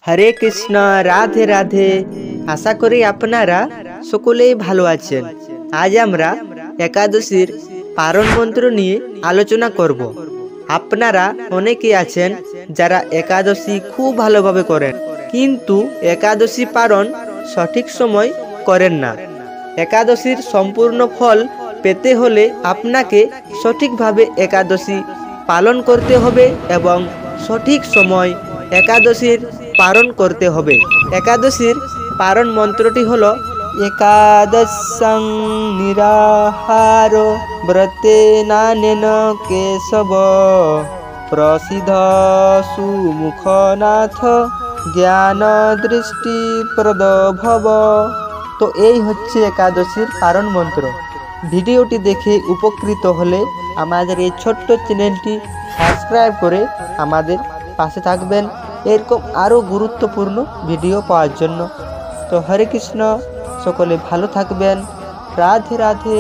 হরে কৃষ্ণ, রাধে রাধে। আশা করি আপনারা সকলেই ভালো আছেন। আজ আমরা একাদশীর পারণ মন্ত্র নিয়ে আলোচনা করব। আপনারা অনেকেই আছেন যারা একাদশী খুব ভালোভাবে করেন, কিন্তু একাদশী পারণ সঠিক সময় করেন না। একাদশীর সম্পূর্ণ ফল পেতে হলে আপনাকে সঠিকভাবে একাদশী পালন করতে হবে এবং সঠিক সময় একাদশীর পারণ করতে হবে। একাদশীর পারণ মন্ত্রটি হলো একাদশং নিরাহার ব্রতেনানেন কেশব প্রসিদ্ধ সুমুখনাথ জ্ঞান দৃষ্টি প্রদভব। তো এই হচ্ছে একাদশীর পারণ মন্ত্র। ভিডিওটি দেখে উপকৃত হলে আমাদের এই ছোট্ট চ্যানেলটি সাবস্ক্রাইব করে আমাদের পাশে থাকবেন এরকম আরও গুরুত্বপূর্ণ ভিডিও পাওয়ার জন্য। তো হরে কৃষ্ণ, সকলে ভালো থাকবেন। রাধে রাধে।